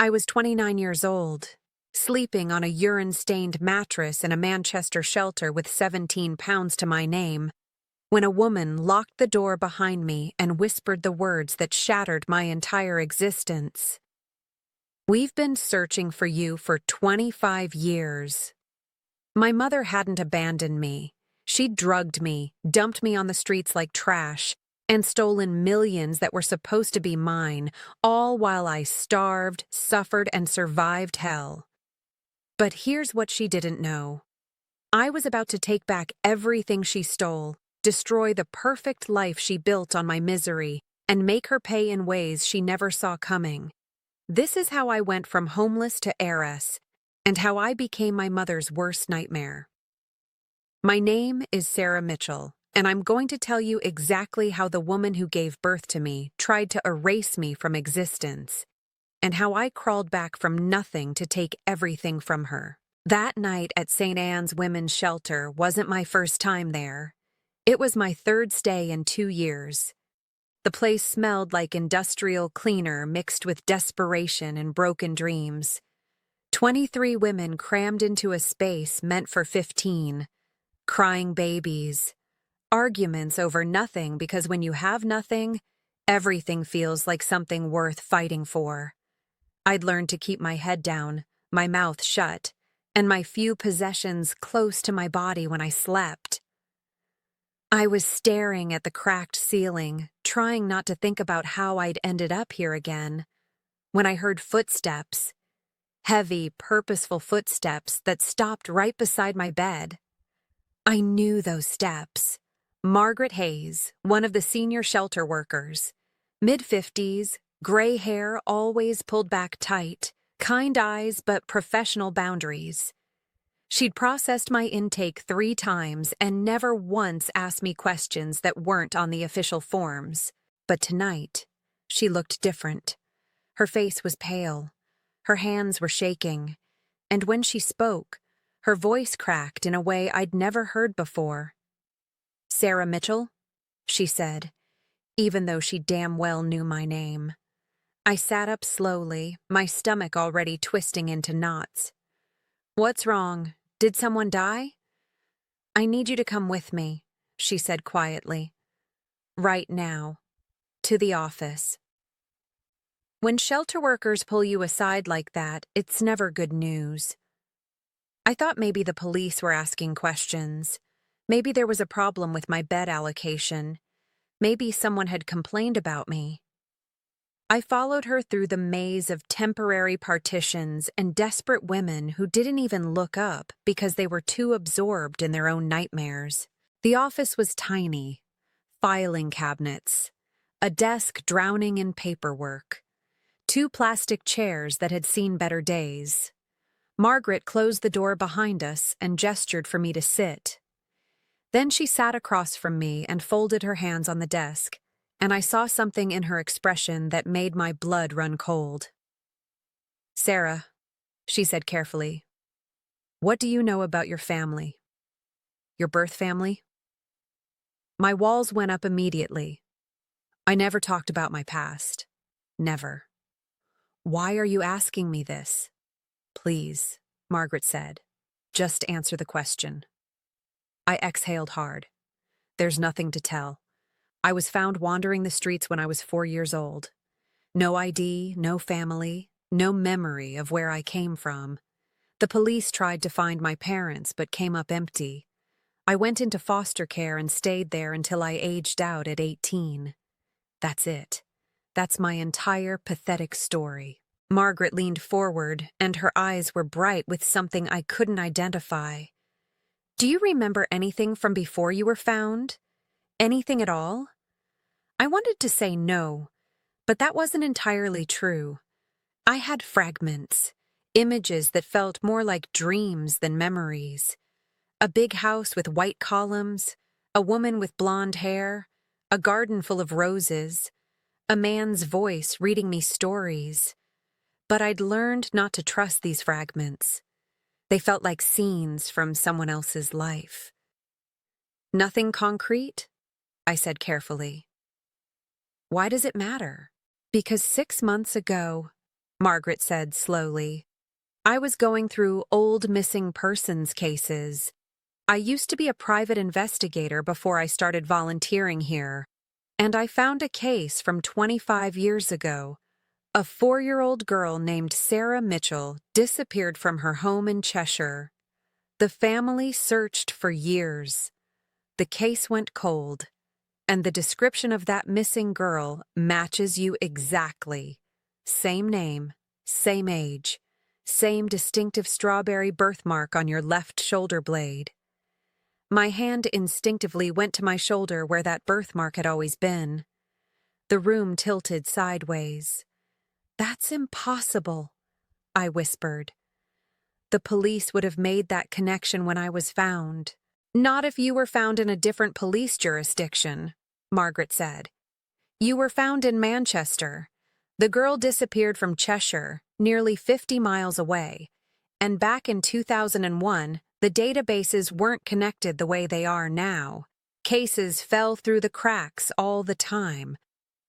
I was 29 years old, sleeping on a urine-stained mattress in a Manchester shelter with 17 pounds to my name, when a woman locked the door behind me and whispered the words that shattered my entire existence. "We've been searching for you for 25 years. My mother hadn't abandoned me. She'd drugged me, dumped me on the streets like trash, and stolen millions that were supposed to be mine, all while I starved, suffered, and survived hell. But here's what she didn't know. I was about to take back everything she stole, destroy the perfect life she built on my misery, and make her pay in ways she never saw coming. This is how I went from homeless to heiress, and how I became my mother's worst nightmare. My name is Sarah Mitchell, and I'm going to tell you exactly how the woman who gave birth to me tried to erase me from existence, and how I crawled back from nothing to take everything from her. That night at St. Anne's Women's Shelter wasn't my first time there. It was my third stay in 2 years. The place smelled like industrial cleaner mixed with desperation and broken dreams. 23 women crammed into a space meant for 15. Crying babies. Arguments over nothing because when you have nothing, everything feels like something worth fighting for. I'd learned to keep my head down, my mouth shut, and my few possessions close to my body when I slept. I was staring at the cracked ceiling, trying not to think about how I'd ended up here again, when I heard footsteps. Heavy, purposeful footsteps that stopped right beside my bed. I knew those steps. Margaret Hayes, one of the senior shelter workers. Mid-50s, gray hair always pulled back tight, kind eyes but professional boundaries. She'd processed my intake 3 times and never once asked me questions that weren't on the official forms. But tonight, she looked different. Her face was pale. Her hands were shaking. And when she spoke, her voice cracked in a way I'd never heard before. "Sarah Mitchell," she said, even though she damn well knew my name. I sat up slowly, my stomach already twisting into knots. "What's wrong? Did someone die?" "I need you to come with me," she said quietly. "Right now. To the office." When shelter workers pull you aside like that, it's never good news. I thought maybe the police were asking questions. Maybe there was a problem with my bed allocation. Maybe someone had complained about me. I followed her through the maze of temporary partitions and desperate women who didn't even look up because they were too absorbed in their own nightmares. The office was tiny. Filing cabinets. A desk drowning in paperwork. 2 plastic chairs that had seen better days. Margaret closed the door behind us and gestured for me to sit. Then she sat across from me and folded her hands on the desk, and I saw something in her expression that made my blood run cold. "Sarah," she said carefully, "what do you know about your family? Your birth family?" My walls went up immediately. I never talked about my past. Never. "Why are you asking me this?" "Please," Margaret said. "Just answer the question." I exhaled hard. There's nothing to tell. I was found wandering the streets when I was 4 years old. No ID, no family, no memory of where I came from. The police tried to find my parents but came up empty. I went into foster care and stayed there until I aged out at 18. That's it. That's my entire pathetic story. Margaret leaned forward, and her eyes were bright with something I couldn't identify. "Do you remember anything from before you were found? Anything at all?" I wanted to say no, but that wasn't entirely true. I had fragments, images that felt more like dreams than memories. A big house with white columns, a woman with blonde hair, a garden full of roses, a man's voice reading me stories. But I'd learned not to trust these fragments. They felt like scenes from someone else's life. "Nothing concrete?" I said carefully. "Why does it matter?" "Because 6 months ago, Margaret said slowly. I was going through old missing persons cases. I used to be a private investigator before I started volunteering here, and I found a case from 25 years ago. A 4-year-old girl named Sarah Mitchell disappeared from her home in Cheshire. The family searched for years. The case went cold, and the description of that missing girl matches you exactly. Same name, same age, same distinctive strawberry birthmark on your left shoulder blade. My hand instinctively went to my shoulder where that birthmark had always been. The room tilted sideways. That's impossible, I whispered. The police would have made that connection when I was found. Not if you were found in a different police jurisdiction, Margaret said. You were found in Manchester. The girl disappeared from Cheshire, nearly 50 miles away, and back in 2001, the databases weren't connected the way they are now. Cases fell through the cracks all the time.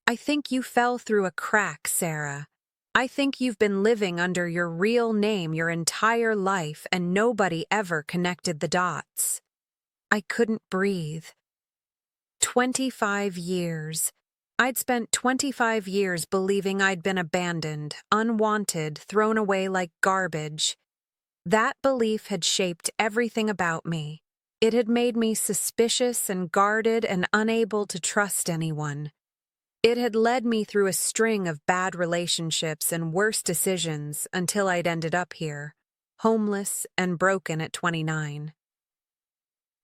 I think you fell through a crack, Sarah. I think you've been living under your real name your entire life and nobody ever connected the dots. I couldn't breathe. 25 years. I'd spent 25 years believing I'd been abandoned, unwanted, thrown away like garbage. That belief had shaped everything about me. It had made me suspicious and guarded and unable to trust anyone. It had led me through a string of bad relationships and worse decisions until I'd ended up here, homeless and broken at 29.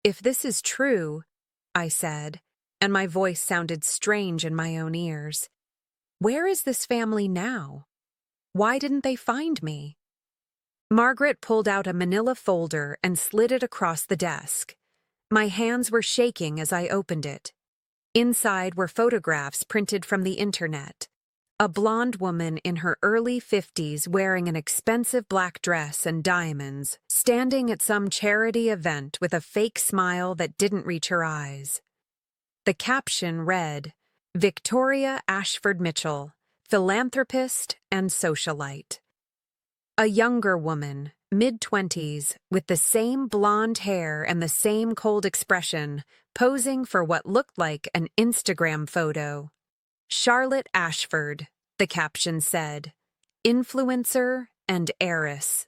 If this is true, I said, and my voice sounded strange in my own ears, where is this family now? Why didn't they find me? Margaret pulled out a manila folder and slid it across the desk. My hands were shaking as I opened it. Inside were photographs printed from the internet. A blonde woman in her early 50s wearing an expensive black dress and diamonds, standing at some charity event with a fake smile that didn't reach her eyes. The caption read, Victoria Ashford Mitchell, philanthropist and socialite. A younger woman, mid-20s, with the same blonde hair and the same cold expression, posing for what looked like an Instagram photo. Charlotte Ashford, the caption said, influencer and heiress.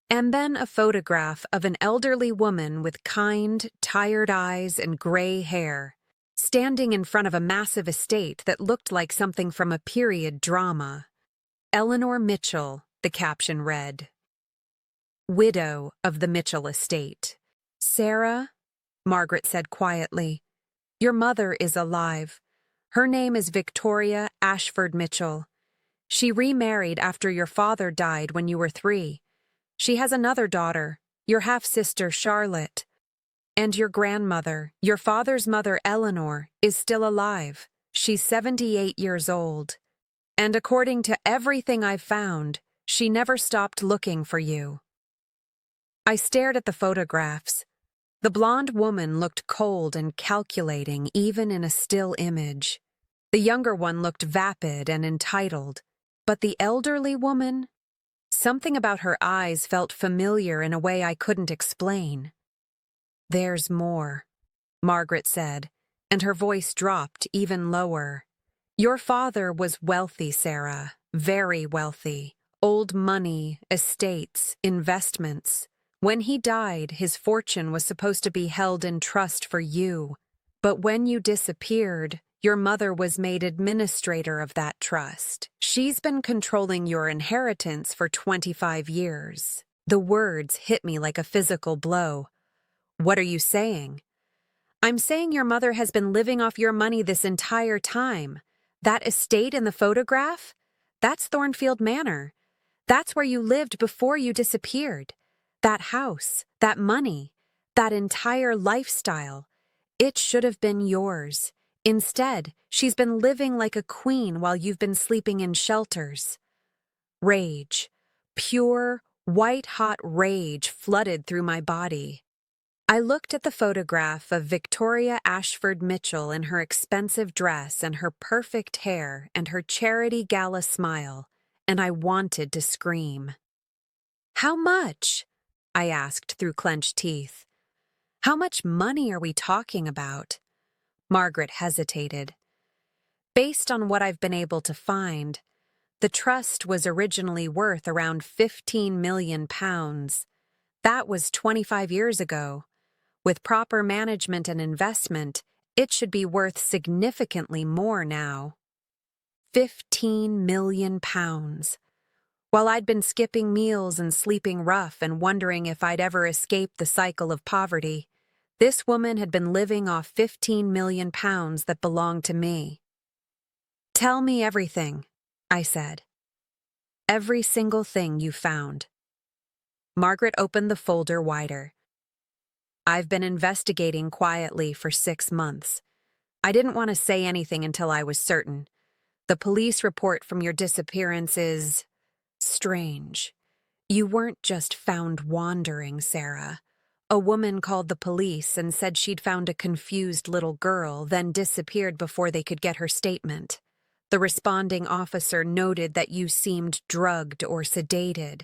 And then a photograph of an elderly woman with kind, tired eyes and gray hair, standing in front of a massive estate that looked like something from a period drama. Eleanor Mitchell, the caption read. Widow of the Mitchell estate. Sarah, Margaret said quietly, your mother is alive. Her name is Victoria Ashford Mitchell. She remarried after your father died when you were 3. She has another daughter, your half-sister Charlotte. And your grandmother, your father's mother Eleanor, is still alive. She's 78 years old. And according to everything I've found, she never stopped looking for you. I stared at the photographs. The blonde woman looked cold and calculating even in a still image. The younger one looked vapid and entitled. But the elderly woman? Something about her eyes felt familiar in a way I couldn't explain. There's more, Margaret said, and her voice dropped even lower. Your father was wealthy, Sarah, very wealthy. Old money, estates, investments. When he died, his fortune was supposed to be held in trust for you. But when you disappeared, your mother was made administrator of that trust. She's been controlling your inheritance for 25 years. The words hit me like a physical blow. What are you saying? I'm saying your mother has been living off your money this entire time. That estate in the photograph? That's Thornfield Manor. That's where you lived before you disappeared. That house, that money, that entire lifestyle. It should have been yours. Instead, she's been living like a queen while you've been sleeping in shelters. Rage, pure, white-hot rage flooded through my body. I looked at the photograph of Victoria Ashford Mitchell in her expensive dress and her perfect hair and her charity gala smile, and I wanted to scream. "How much?" I asked through clenched teeth. "How much money are we talking about?" Margaret hesitated. "Based on what I've been able to find, the trust was originally worth around £15 million. That was 25 years ago. With proper management and investment, it should be worth significantly more now." £15 million. While I'd been skipping meals and sleeping rough and wondering if I'd ever escape the cycle of poverty, this woman had been living off £15 million that belonged to me. "Tell me everything," I said. "Every single thing you found." Margaret opened the folder wider. "I've been investigating quietly for 6 months. I didn't want to say anything until I was certain. The police report from your disappearance is strange. You weren't just found wandering, Sarah. A woman called the police and said she'd found a confused little girl, then disappeared before they could get her statement. The responding officer noted that you seemed drugged or sedated.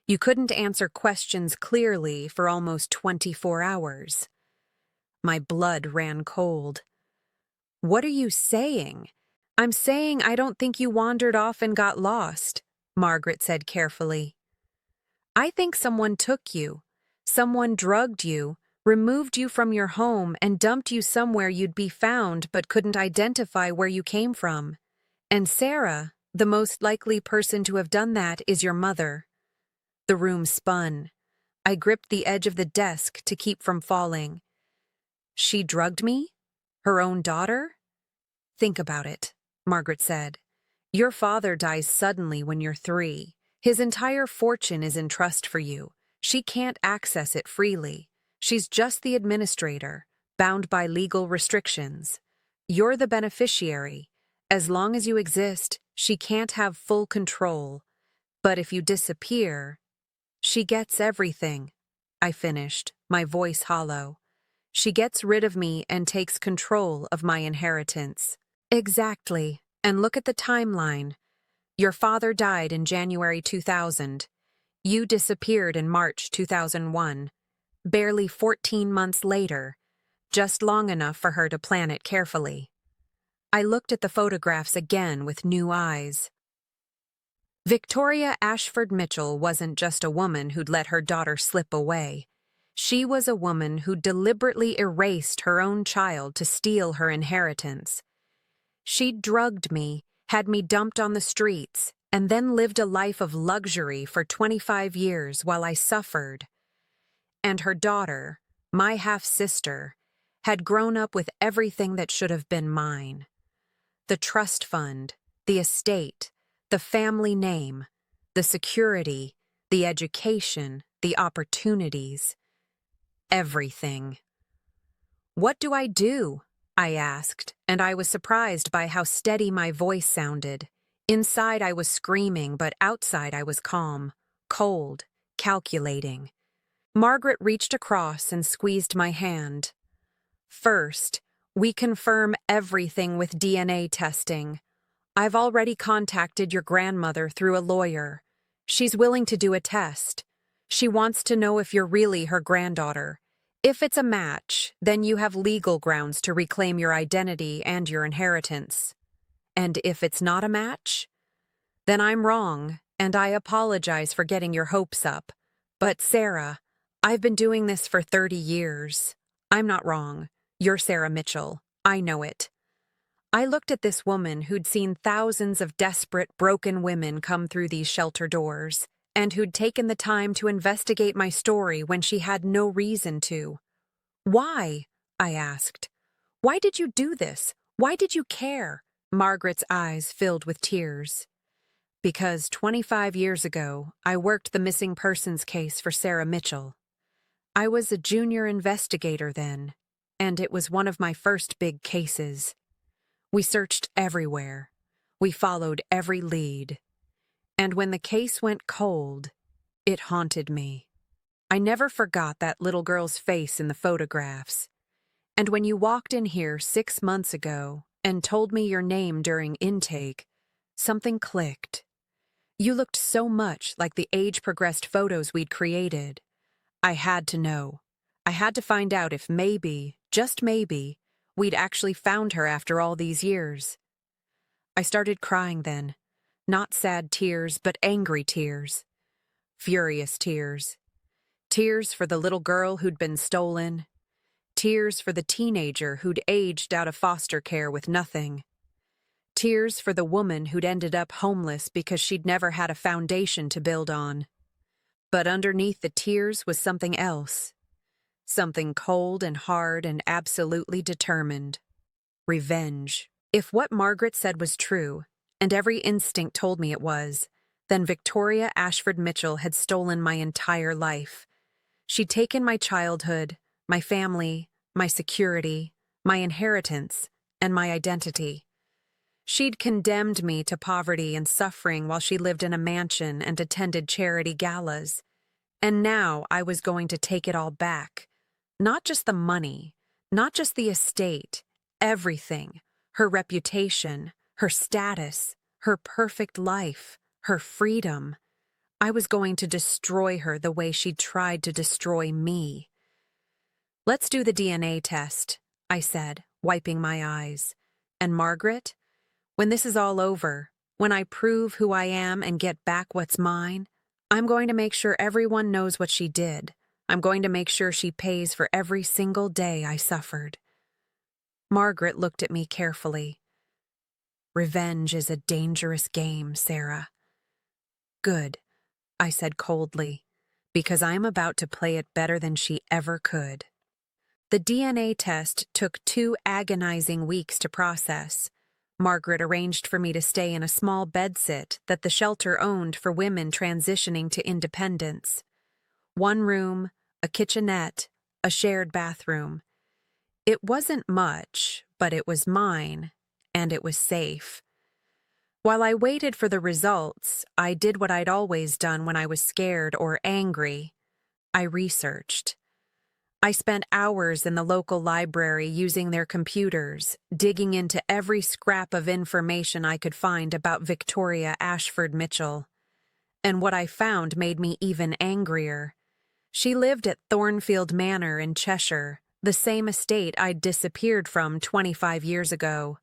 You couldn't answer questions clearly for almost 24 hours. My blood ran cold. "What are you saying?" "I'm saying I don't think you wandered off and got lost," Margaret said carefully. "I think someone took you. Someone drugged you, removed you from your home, and dumped you somewhere you'd be found but couldn't identify where you came from. And Sarah, the most likely person to have done that, is your mother." The room spun. I gripped the edge of the desk to keep from falling. "She drugged me? Her own daughter?" "Think about it," Margaret said. "Your father dies suddenly when you're 3. His entire fortune is in trust for you. She can't access it freely. She's just the administrator, bound by legal restrictions. You're the beneficiary. As long as you exist, she can't have full control. But if you disappear, she gets everything," I finished, my voice hollow. "She gets rid of me and takes control of my inheritance." "Exactly. And look at the timeline. Your father died in January 2000. You disappeared in March 2001. Barely 14 months later, just long enough for her to plan it carefully." I looked at the photographs again with new eyes. Victoria Ashford Mitchell wasn't just a woman who'd let her daughter slip away. She was a woman who deliberately erased her own child to steal her inheritance. She'd drugged me, had me dumped on the streets, and then lived a life of luxury for 25 years while I suffered. And her daughter, my half-sister, had grown up with everything that should have been mine. The trust fund, the estate, the family name, the security, the education, the opportunities. Everything. "What do I do?" I asked, and I was surprised by how steady my voice sounded. Inside I was screaming, but outside I was calm, cold, calculating. Margaret reached across and squeezed my hand. "First, we confirm everything with DNA testing. I've already contacted your grandmother through a lawyer. She's willing to do a test. She wants to know if you're really her granddaughter. If it's a match, then you have legal grounds to reclaim your identity and your inheritance. And if it's not a match, then I'm wrong, and I apologize for getting your hopes up. But Sarah, I've been doing this for 30 years. I'm not wrong. You're Sarah Mitchell. I know it." I looked at this woman who'd seen thousands of desperate, broken women come through these shelter doors, and who'd taken the time to investigate my story when she had no reason to. "Why?" I asked. "Why did you do this? Why did you care?" Margaret's eyes filled with tears. "Because 25 years ago, I worked the missing persons case for Sarah Mitchell. I was a junior investigator then, and it was one of my first big cases. We searched everywhere. We followed every lead. And when the case went cold, it haunted me. I never forgot that little girl's face in the photographs. And when you walked in here 6 months ago and told me your name during intake, something clicked. You looked so much like the age-progressed photos we'd created. I had to know. I had to find out if maybe, just maybe, we'd actually found her after all these years. I started crying then. Not sad tears, but angry tears. Furious tears. Tears for the little girl who'd been stolen. Tears for the teenager who'd aged out of foster care with nothing. Tears for the woman who'd ended up homeless because she'd never had a foundation to build on. But underneath the tears was something else. Something cold and hard and absolutely determined. Revenge. If what Margaret said was true, and every instinct told me it was, then Victoria Ashford Mitchell had stolen my entire life. She'd taken my childhood, my family, my security, my inheritance, and my identity. She'd condemned me to poverty and suffering while she lived in a mansion and attended charity galas. And now I was going to take it all back. Not just the money, not just the estate, everything. Her reputation, her status, her perfect life, her freedom. I was going to destroy her the way she'd tried to destroy me. "Let's do the DNA test," I said, wiping my eyes. "And Margaret, when this is all over, when I prove who I am and get back what's mine, I'm going to make sure everyone knows what she did. I'm going to make sure she pays for every single day I suffered." Margaret looked at me carefully. "Revenge is a dangerous game, Sarah." "Good," I said coldly, "because I'm about to play it better than she ever could." The DNA test took 2 agonizing weeks to process. Margaret arranged for me to stay in a small bedsit that the shelter owned for women transitioning to independence. 1 room, a kitchenette, a shared bathroom. It wasn't much, but it was mine, and it was safe. While I waited for the results, I did what I'd always done when I was scared or angry. I researched. I spent hours in the local library using their computers, digging into every scrap of information I could find about Victoria Ashford Mitchell. And what I found made me even angrier. She lived at Thornfield Manor in Cheshire, the same estate I'd disappeared from 25 years ago.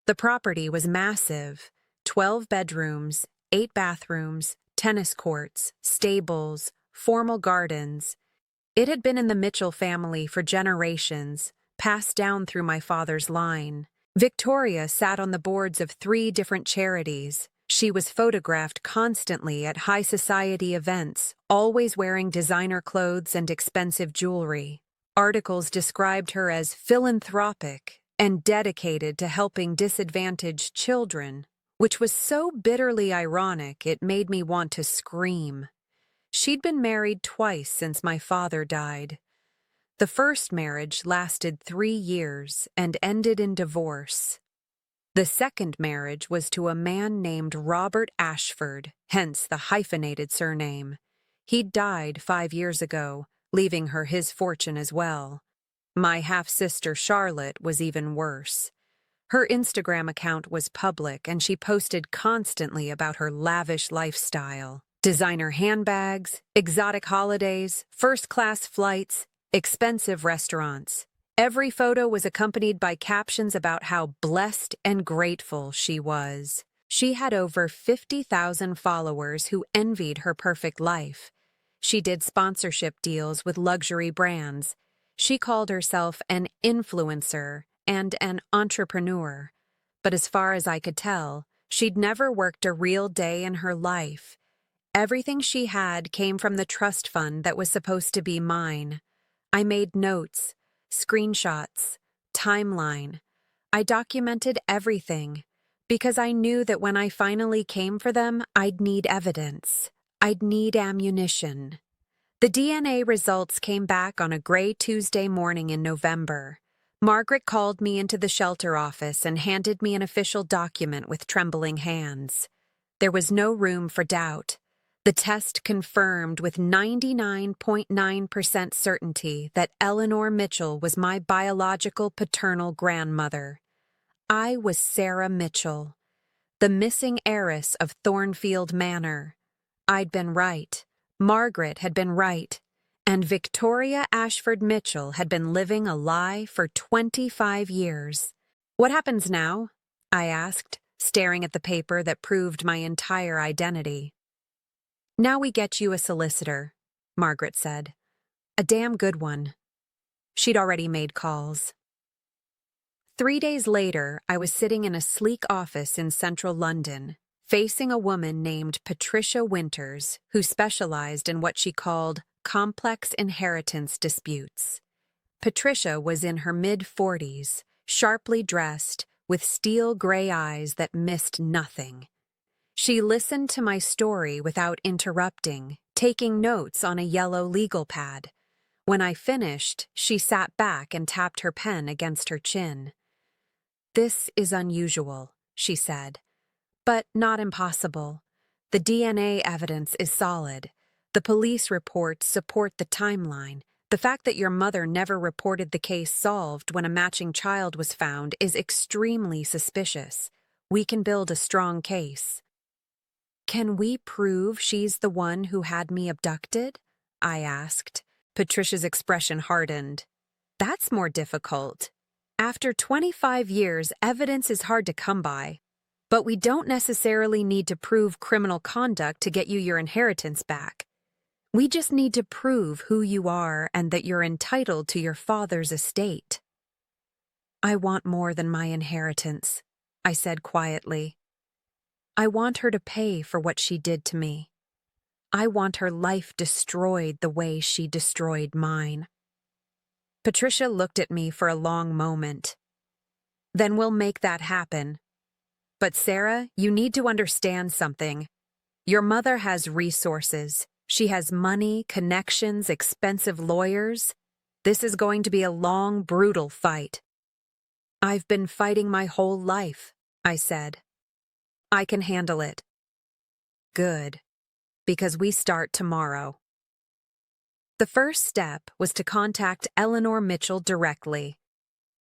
The property was massive, 12 bedrooms, 8 bathrooms, tennis courts, stables, formal gardens. It had been in the Mitchell family for generations, passed down through my father's line. Victoria sat on the boards of 3 different charities. She was photographed constantly at high society events, always wearing designer clothes and expensive jewelry. Articles described her as philanthropic and dedicated to helping disadvantaged children, which was so bitterly ironic it made me want to scream. She'd been married twice since my father died. The first marriage lasted 3 years and ended in divorce. The second marriage was to a man named Robert Ashford, hence the hyphenated surname. He'd died 5 years ago, leaving her his fortune as well. My half-sister Charlotte was even worse. Her Instagram account was public and she posted constantly about her lavish lifestyle. Designer handbags, exotic holidays, first-class flights, expensive restaurants. Every photo was accompanied by captions about how blessed and grateful she was. She had over 50,000 followers who envied her perfect life. She did sponsorship deals with luxury brands. She called herself an influencer and an entrepreneur. But as far as I could tell, she'd never worked a real day in her life. Everything she had came from the trust fund that was supposed to be mine. I made notes, screenshots, timeline. I documented everything because I knew that when I finally came for them, I'd need evidence. I'd need ammunition. The DNA results came back on a gray Tuesday morning in November. Margaret called me into the shelter office and handed me an official document with trembling hands. There was no room for doubt. The test confirmed with 99.9% certainty that Eleanor Mitchell was my biological paternal grandmother. I was Sarah Mitchell. The missing heiress of Thornfield Manor. I'd been right. Margaret had been right. And Victoria Ashford Mitchell had been living a lie for 25 years. What happens now? I asked, staring at the paper that proved my entire identity. Now we get you a solicitor, Margaret said. A damn good one. She'd already made calls. 3 days later, I was sitting in a sleek office in central London, facing a woman named Patricia Winters, who specialized in what she called complex inheritance disputes. Patricia was in her mid-40s, sharply dressed, with steel gray eyes that missed nothing. She listened to my story without interrupting, taking notes on a yellow legal pad. When I finished, she sat back and tapped her pen against her chin. "This is unusual," she said, "but not impossible. The DNA evidence is solid. The police reports support the timeline. The fact that your mother never reported the case solved when a matching child was found is extremely suspicious. We can build a strong case." "Can we prove she's the one who had me abducted?" I asked. Patricia's expression hardened. "That's more difficult. After 25 years, evidence is hard to come by. But we don't necessarily need to prove criminal conduct to get you your inheritance back. We just need to prove who you are and that you're entitled to your father's estate." "I want more than my inheritance," I said quietly. "I want her to pay for what she did to me. I want her life destroyed the way she destroyed mine." Patricia looked at me for a long moment. "Then we'll make that happen. But Sarah, you need to understand something. Your mother has resources. She has money, connections, expensive lawyers. This is going to be a long, brutal fight." "I've been fighting my whole life," I said. "I can handle it." "Good, because we start tomorrow." The first step was to contact Eleanor Mitchell directly.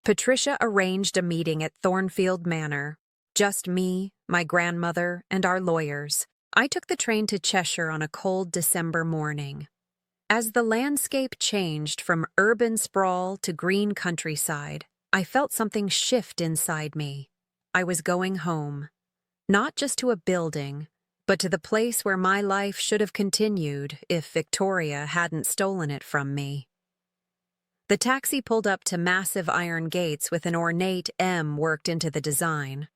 Patricia arranged a meeting at Thornfield Manor. Just me, my grandmother, and our lawyers. I took the train to Cheshire on a cold December morning. As the landscape changed from urban sprawl to green countryside, I felt something shift inside me. I was going home. Not just to a building, but to the place where my life should have continued if Victoria hadn't stolen it from me. The taxi pulled up to massive iron gates with an ornate M worked into the design.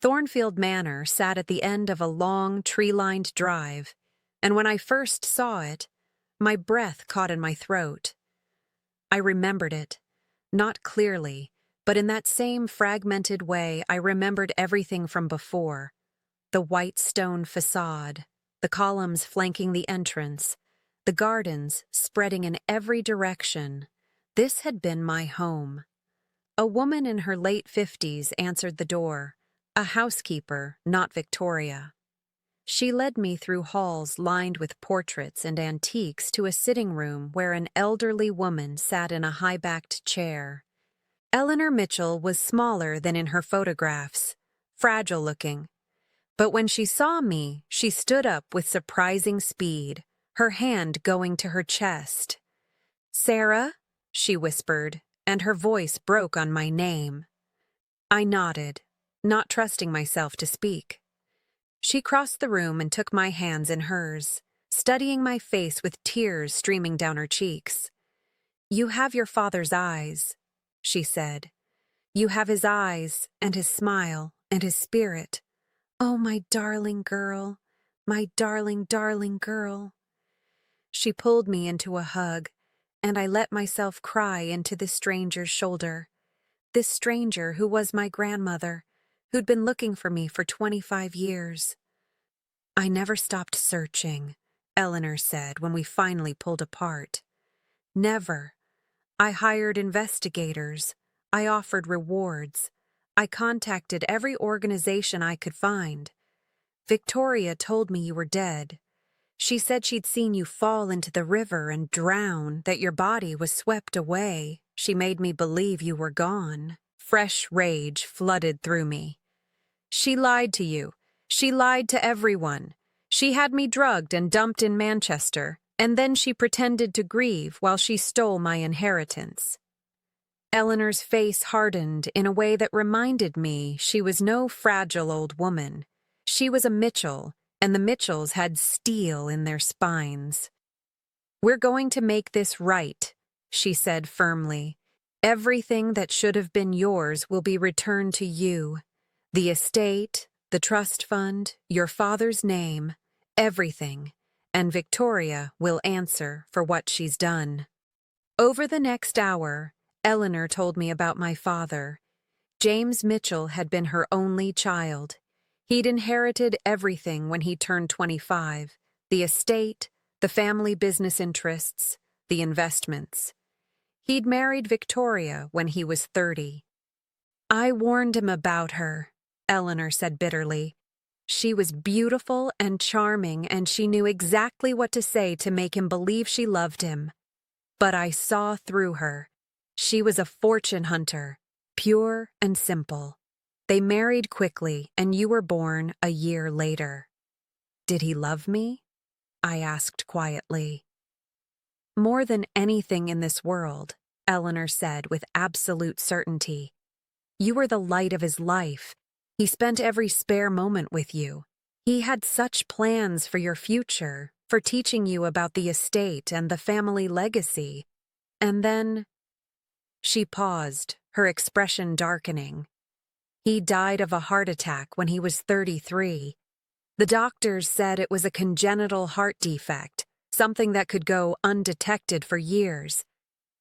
Thornfield Manor sat at the end of a long, tree-lined drive, and when I first saw it, my breath caught in my throat. I remembered it, not clearly, but in that same fragmented way I remembered everything from before. The white stone facade, the columns flanking the entrance, the gardens spreading in every direction. This had been my home. A woman in her late 50s answered the door. A housekeeper, not Victoria. She led me through halls lined with portraits and antiques to a sitting room where an elderly woman sat in a high-backed chair. Eleanor Mitchell was smaller than in her photographs, fragile-looking. But when she saw me, she stood up with surprising speed, her hand going to her chest. "Sarah?" she whispered, and her voice broke on my name. I nodded, not trusting myself to speak. She crossed the room and took my hands in hers, studying my face with tears streaming down her cheeks. "You have your father's eyes," she said. "You have his eyes and his smile and his spirit. Oh, my darling girl, my darling, darling girl." She pulled me into a hug, and I let myself cry into this stranger's shoulder. This stranger who was my grandmother, who'd been looking for me for 25 years. "I never stopped searching," Eleanor said when we finally pulled apart. "Never. I hired investigators. I offered rewards. I contacted every organization I could find. Victoria told me you were dead. She said she'd seen you fall into the river and drown, that your body was swept away. She made me believe you were gone." Fresh rage flooded through me. She lied to you. She lied to everyone. She had me drugged and dumped in Manchester, and then she pretended to grieve while she stole my inheritance. Eleanor's face hardened in a way that reminded me she was no fragile old woman. She was a Mitchell, and the Mitchells had steel in their spines. "We're going to make this right," she said firmly. "Everything that should have been yours will be returned to you. The estate, the trust fund, your father's name, everything. And Victoria will answer for what she's done." Over the next hour, Eleanor told me about my father. James Mitchell had been her only child. He'd inherited everything when he turned 25, the estate, the family business interests, the investments. He'd married Victoria when he was 30. "I warned him about her," Eleanor said bitterly. "She was beautiful and charming, and she knew exactly what to say to make him believe she loved him. But I saw through her. She was a fortune hunter, pure and simple. They married quickly, and you were born a year later." "Did he love me?" I asked quietly. "More than anything in this world," Eleanor said with absolute certainty. "You were the light of his life. He spent every spare moment with you. He had such plans for your future, for teaching you about the estate and the family legacy. And then—" She paused, her expression darkening. "He died of a heart attack when he was 33. The doctors said it was a congenital heart defect, something that could go undetected for years.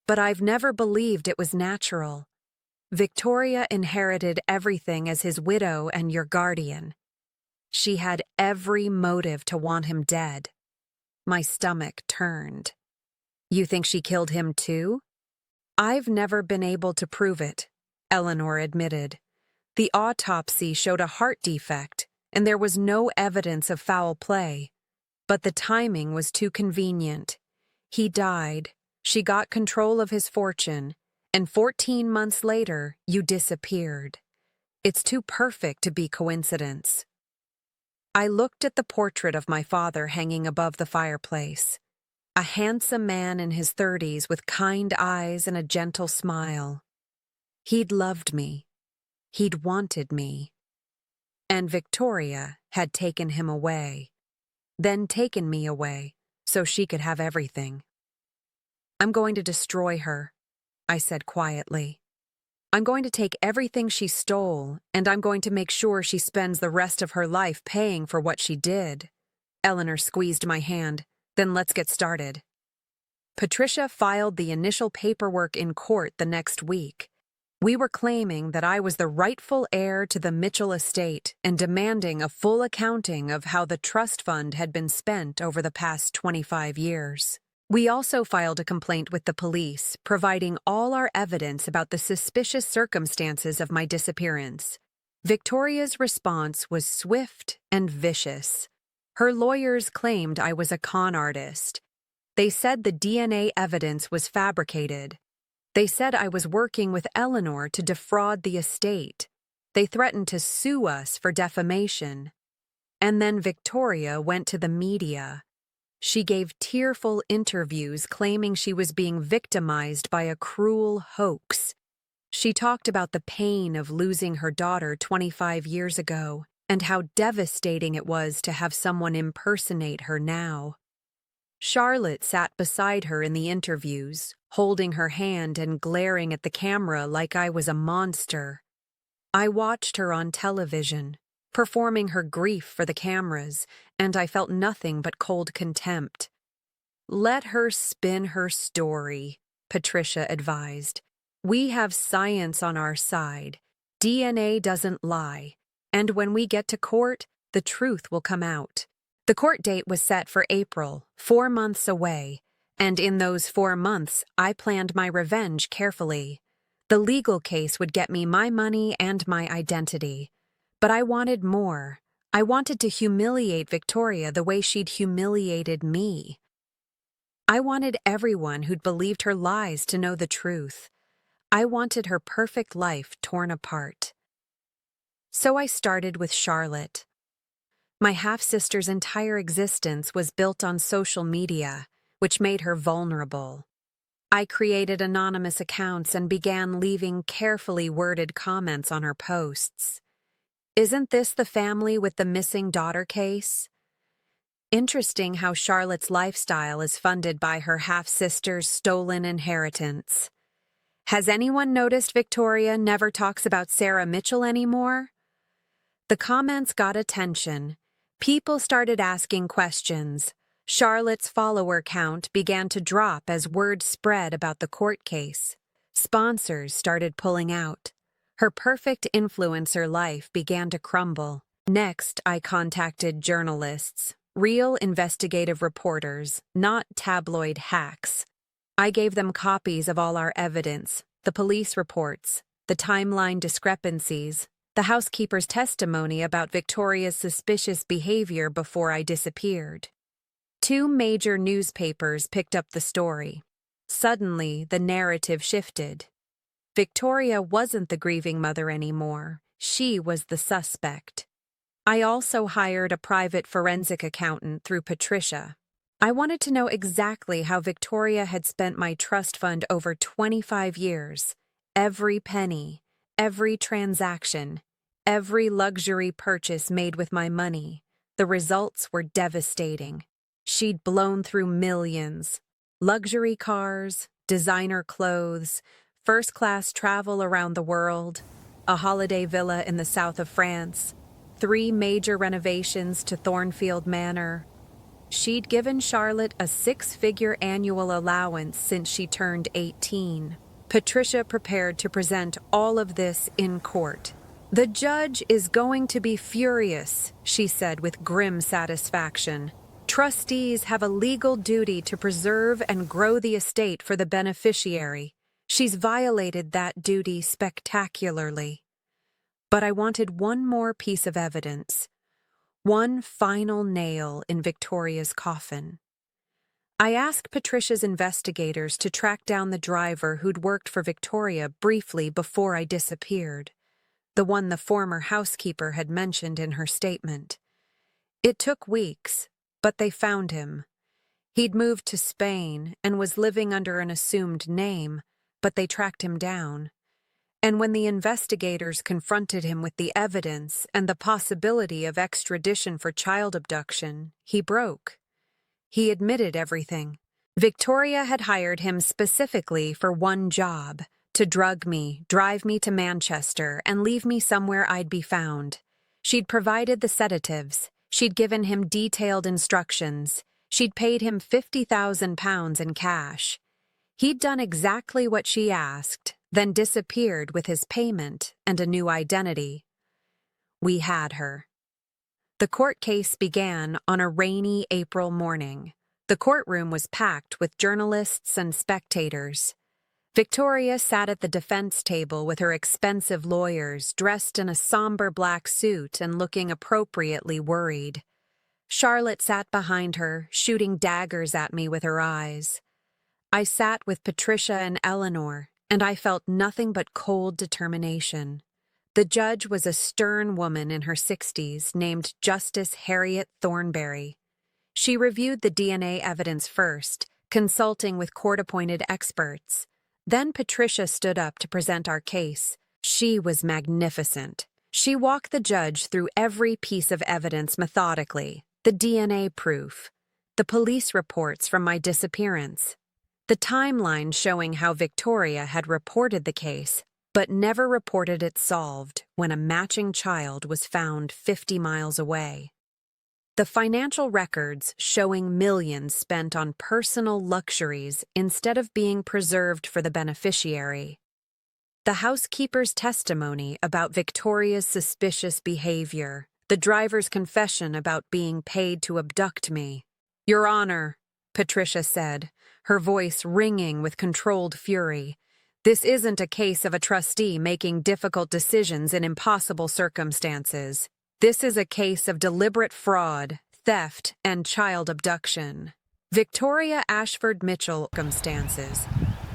But I've never believed it was natural. Victoria inherited everything as his widow and your guardian. She had every motive to want him dead." My stomach turned. "You think she killed him too?" "I've never been able to prove it," Eleanor admitted. "The autopsy showed a heart defect, and there was no evidence of foul play. But the timing was too convenient. He died, she got control of his fortune, and 14 months later, you disappeared. It's too perfect to be coincidence." I looked at the portrait of my father hanging above the fireplace. A handsome man in his 30s with kind eyes and a gentle smile. He'd loved me. He'd wanted me. And Victoria had taken him away. Then taken me away, so she could have everything. "I'm going to destroy her," I said quietly. "I'm going to take everything she stole, and I'm going to make sure she spends the rest of her life paying for what she did." Eleanor squeezed my hand. "Then let's get started." Patricia filed the initial paperwork in court the next week. We were claiming that I was the rightful heir to the Mitchell estate and demanding a full accounting of how the trust fund had been spent over the past 25 years. We also filed a complaint with the police, providing all our evidence about the suspicious circumstances of my disappearance. Victoria's response was swift and vicious. Her lawyers claimed I was a con artist. They said the DNA evidence was fabricated. They said I was working with Eleanor to defraud the estate. They threatened to sue us for defamation. And then Victoria went to the media. She gave tearful interviews claiming she was being victimized by a cruel hoax. She talked about the pain of losing her daughter 25 years ago and how devastating it was to have someone impersonate her now. Charlotte sat beside her in the interviews, holding her hand and glaring at the camera like I was a monster. I watched her on television, performing her grief for the cameras, and I felt nothing but cold contempt. "Let her spin her story," Patricia advised. "We have science on our side. DNA doesn't lie, and when we get to court, the truth will come out." The court date was set for April, 4 months away, and in those 4 months, I planned my revenge carefully. The legal case would get me my money and my identity. But I wanted more. I wanted to humiliate Victoria the way she'd humiliated me. I wanted everyone who'd believed her lies to know the truth. I wanted her perfect life torn apart. So I started with Charlotte. My half-sister's entire existence was built on social media, which made her vulnerable. I created anonymous accounts and began leaving carefully worded comments on her posts. "Isn't this the family with the missing daughter case?" Interesting how Charlotte's lifestyle is funded by her half-sister's stolen inheritance. Has anyone noticed Victoria never talks about Sarah Mitchell anymore? The comments got attention. People started asking questions. Charlotte's follower count began to drop as word spread about the court case. Sponsors started pulling out. Her perfect influencer life began to crumble. Next, I contacted journalists, real investigative reporters, not tabloid hacks. I gave them copies of all our evidence, the police reports, the timeline discrepancies, the housekeeper's testimony about Victoria's suspicious behavior before I disappeared. 2 major newspapers picked up the story. Suddenly, the narrative shifted. Victoria wasn't the grieving mother anymore. She was the suspect. I also hired a private forensic accountant through Patricia. I wanted to know exactly how Victoria had spent my trust fund over 25 years. Every penny, every transaction, every luxury purchase made with my money. The results were devastating. She'd blown through millions. Luxury cars, designer clothes, first-class travel around the world, a holiday villa in the south of France, 3 major renovations to Thornfield Manor. She'd given Charlotte a 6-figure annual allowance since she turned 18. Patricia prepared to present all of this in court. "The judge is going to be furious," she said with grim satisfaction. "Trustees have a legal duty to preserve and grow the estate for the beneficiary. She's violated that duty spectacularly." But I wanted one more piece of evidence. One final nail in Victoria's coffin. I asked Patricia's investigators to track down the driver who'd worked for Victoria briefly before I disappeared, the one the former housekeeper had mentioned in her statement. It took weeks, but they found him. He'd moved to Spain and was living under an assumed name, but they tracked him down. And when the investigators confronted him with the evidence and the possibility of extradition for child abduction, he broke. He admitted everything. Victoria had hired him specifically for one job: to drug me, drive me to Manchester, and leave me somewhere I'd be found. She'd provided the sedatives. She'd given him detailed instructions. She'd paid him £50,000 in cash. He'd done exactly what she asked, then disappeared with his payment and a new identity. We had her. The court case began on a rainy April morning. The courtroom was packed with journalists and spectators. Victoria sat at the defense table with her expensive lawyers, dressed in a somber black suit and looking appropriately worried. Charlotte sat behind her, shooting daggers at me with her eyes. I sat with Patricia and Eleanor, and I felt nothing but cold determination. The judge was a stern woman in her 60s named Justice Harriet Thornberry. She reviewed the DNA evidence first, consulting with court-appointed experts. Then Patricia stood up to present our case. She was magnificent. She walked the judge through every piece of evidence methodically: the DNA proof, the police reports from my disappearance, the timeline showing how Victoria had reported the case, but never reported it solved when a matching child was found 50 miles away. The financial records showing millions spent on personal luxuries instead of being preserved for the beneficiary. The housekeeper's testimony about Victoria's suspicious behavior. The driver's confession about being paid to abduct me. "Your Honor," Patricia said, her voice ringing with controlled fury, "this isn't a case of a trustee making difficult decisions in impossible circumstances. This is a case of deliberate fraud, theft, and child abduction. Victoria Ashford Mitchell circumstances.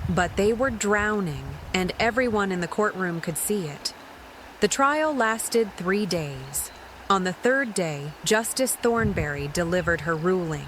But they were drowning, and everyone in the courtroom could see it. The trial lasted 3 days. On the third day, Justice Thornberry delivered her ruling.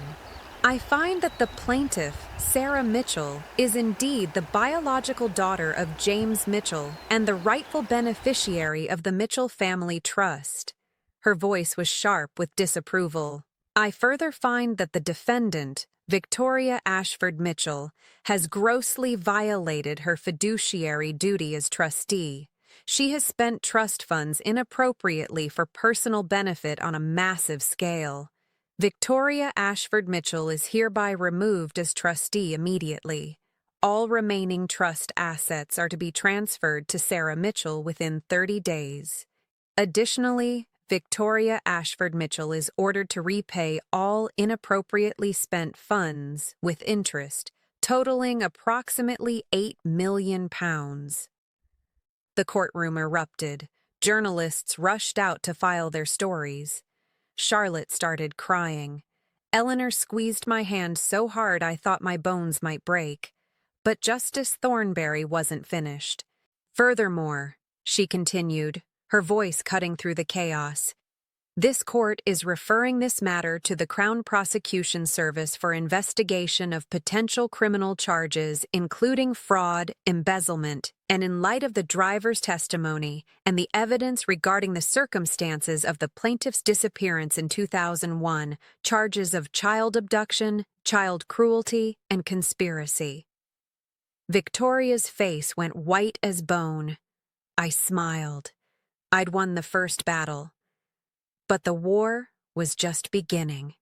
I find that the plaintiff, Sarah Mitchell, is indeed the biological daughter of James Mitchell and the rightful beneficiary of the Mitchell Family Trust. Her voice was sharp with disapproval. I further find that the defendant, Victoria Ashford Mitchell, has grossly violated her fiduciary duty as trustee. She has spent trust funds inappropriately for personal benefit on a massive scale. Victoria Ashford Mitchell is hereby removed as trustee immediately. All remaining trust assets are to be transferred to Sarah Mitchell within 30 days. Additionally, Victoria Ashford Mitchell is ordered to repay all inappropriately spent funds with interest, totaling approximately £8 million. The courtroom erupted. Journalists rushed out to file their stories. Charlotte started crying. Eleanor squeezed my hand so hard I thought my bones might break. But Justice Thornberry wasn't finished. Furthermore, she continued, her voice cutting through the chaos, this court is referring this matter to the Crown Prosecution Service for investigation of potential criminal charges, including fraud, embezzlement, and in light of the driver's testimony and the evidence regarding the circumstances of the plaintiff's disappearance in 2001, charges of child abduction, child cruelty, and conspiracy. Victoria's face went white as bone. I smiled. I'd won the first battle. But the war was just beginning.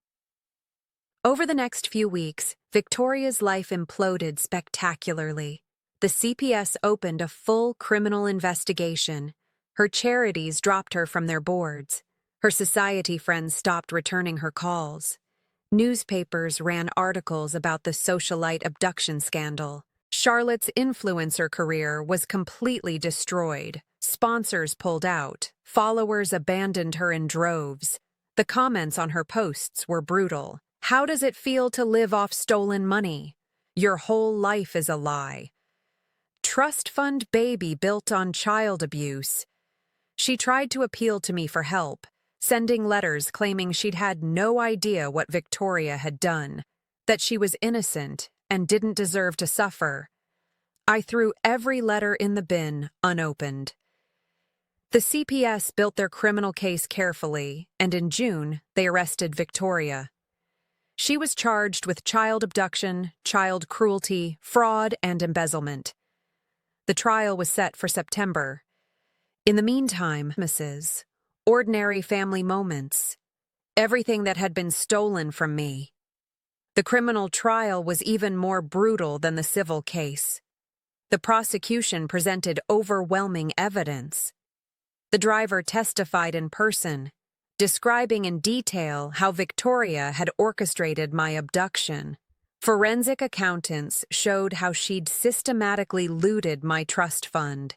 Over the next few weeks, Victoria's life imploded spectacularly. The CPS opened a full criminal investigation. Her charities dropped her from their boards. Her society friends stopped returning her calls. Newspapers ran articles about the socialite abduction scandal. Charlotte's influencer career was completely destroyed. Sponsors pulled out. Followers abandoned her in droves. The comments on her posts were brutal. How does it feel to live off stolen money? Your whole life is a lie. Trust fund baby built on child abuse. She tried to appeal to me for help, sending letters claiming she'd had no idea what Victoria had done, that she was innocent and didn't deserve to suffer. I threw every letter in the bin, unopened. The CPS built their criminal case carefully, and in June, they arrested Victoria. She was charged with child abduction, child cruelty, fraud, and embezzlement. The trial was set for September. In the meantime, ordinary family moments, everything that had been stolen from me. The criminal trial was even more brutal than the civil case. The prosecution presented overwhelming evidence. The driver testified in person, describing in detail how Victoria had orchestrated my abduction. Forensic accountants showed how she'd systematically looted my trust fund.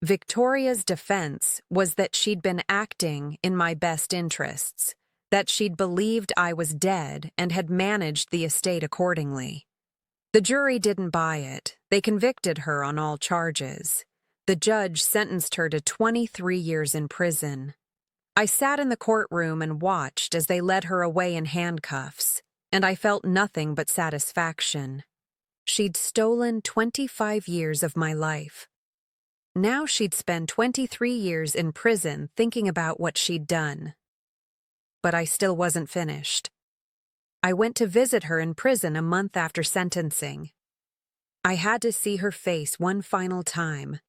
Victoria's defense was that she'd been acting in my best interests, that she'd believed I was dead and had managed the estate accordingly. The jury didn't buy it. They convicted her on all charges. The judge sentenced her to 23 years in prison. I sat in the courtroom and watched as they led her away in handcuffs, and I felt nothing but satisfaction. She'd stolen 25 years of my life. Now she'd spend 23 years in prison thinking about what she'd done. But I still wasn't finished. I went to visit her in prison a month after sentencing. I had to see her face one final time.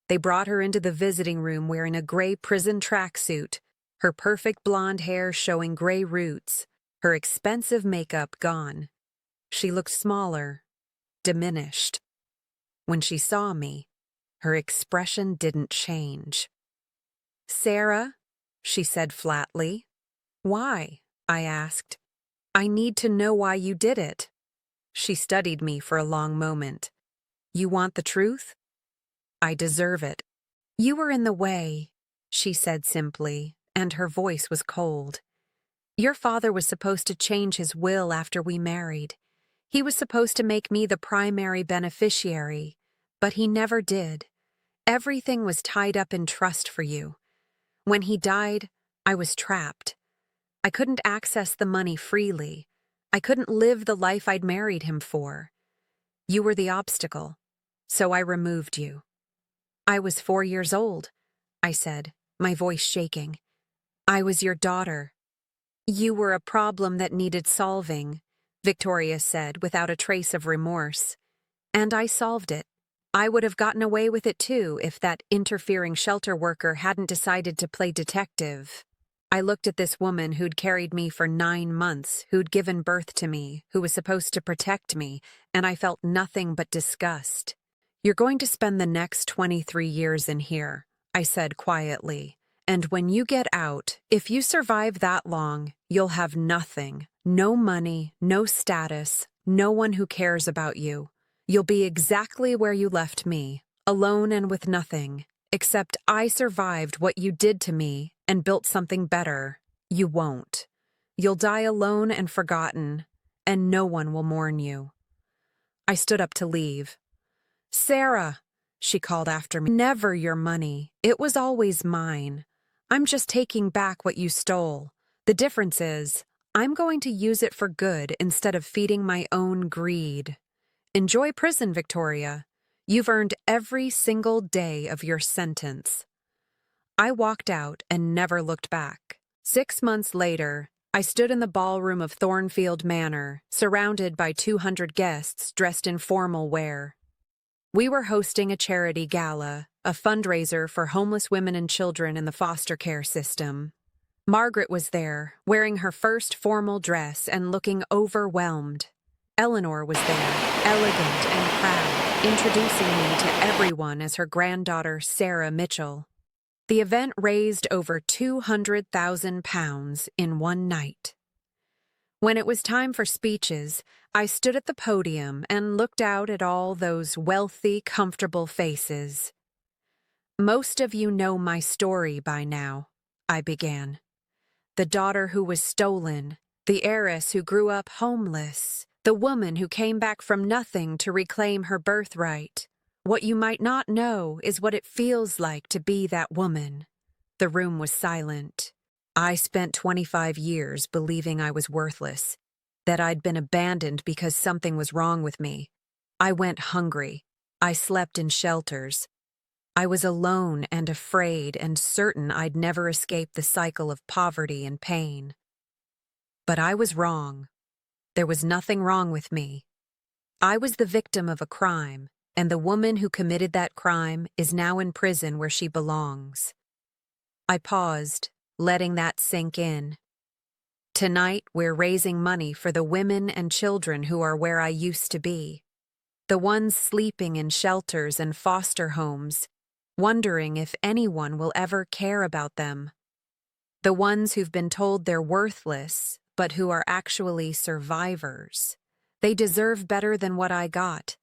They brought her into the visiting room wearing a gray prison tracksuit, her perfect blonde hair showing gray roots, her expensive makeup gone. She looked smaller, diminished. When she saw me, her expression didn't change. "Sarah," she said flatly. "Why?" I asked. "I need to know why you did it." She studied me for a long moment. "You want the truth?" "I deserve it." "You were in the way," she said simply, and her voice was cold. "Your father was supposed to change his will after we married. He was supposed to make me the primary beneficiary, but he never did. Everything was tied up in trust for you. When he died, I was trapped. I couldn't access the money freely. I couldn't live the life I'd married him for. You were the obstacle, so I removed you. I was 4 years old, I said, my voice shaking. I was your daughter. You were a problem that needed solving, Victoria said without a trace of remorse. And I solved it. I would have gotten away with it too if that interfering shelter worker hadn't decided to play detective. I looked at this woman who'd carried me for 9 months, who'd given birth to me, who was supposed to protect me, and I felt nothing but disgust. You're going to spend the next 23 years in here, I said quietly. And when you get out, if you survive that long, you'll have nothing. No money, no status, no one who cares about you. You'll be exactly where you left me, alone and with nothing. Except I survived what you did to me and built something better. You won't. You'll die alone and forgotten, and no one will mourn you. I stood up to leave. Sarah, she called after me. Never your money. It was always mine. I'm just taking back what you stole. The difference is, I'm going to use it for good instead of feeding my own greed. Enjoy prison, Victoria. You've earned every single day of your sentence. I walked out and never looked back. 6 months later, I stood in the ballroom of Thornfield Manor, surrounded by 200 guests dressed in formal wear. We were hosting a charity gala, a fundraiser for homeless women and children in the foster care system. Margaret was there, wearing her first formal dress and looking overwhelmed. Eleanor was there, elegant and proud, introducing me to everyone as her granddaughter Sarah Mitchell. The event raised over £200,000 in one night. When it was time for speeches, I stood at the podium and looked out at all those wealthy, comfortable faces. Most of you know my story by now, I began. The daughter who was stolen, the heiress who grew up homeless, the woman who came back from nothing to reclaim her birthright. What you might not know is what it feels like to be that woman. The room was silent. I spent 25 years believing I was worthless, that I'd been abandoned because something was wrong with me. I went hungry. I slept in shelters. I was alone and afraid and certain I'd never escape the cycle of poverty and pain. But I was wrong. There was nothing wrong with me. I was the victim of a crime, and the woman who committed that crime is now in prison where she belongs. I paused, letting that sink in. Tonight, we're raising money for the women and children who are where I used to be. The ones sleeping in shelters and foster homes, wondering if anyone will ever care about them. The ones who've been told they're worthless, but who are actually survivors. They deserve better than what I got.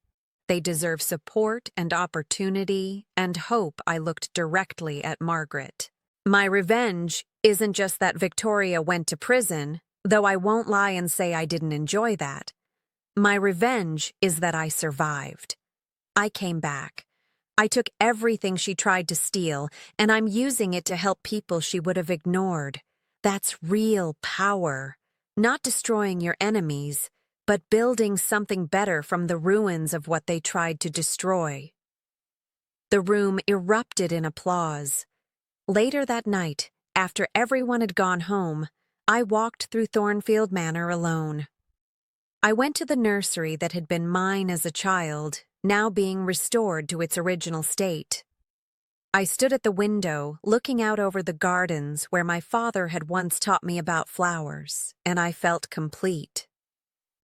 They deserve support and opportunity and hope. I looked directly at Margaret. My revenge isn't just that Victoria went to prison, though I won't lie and say I didn't enjoy that. My revenge is that I survived. I came back. I took everything she tried to steal, and I'm using it to help people she would have ignored. That's real power. Not destroying your enemies, but building something better from the ruins of what they tried to destroy. The room erupted in applause. Later that night, after everyone had gone home, I walked through Thornfield Manor alone. I went to the nursery that had been mine as a child, now being restored to its original state. I stood at the window, looking out over the gardens where my father had once taught me about flowers, and I felt complete.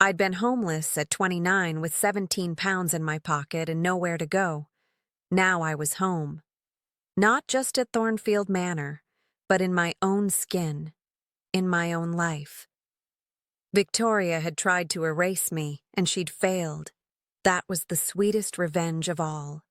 I'd been homeless at 29 with 17 pounds in my pocket and nowhere to go. Now I was home. Not just at Thornfield Manor, but in my own skin, in my own life. Victoria had tried to erase me, and she'd failed. That was the sweetest revenge of all.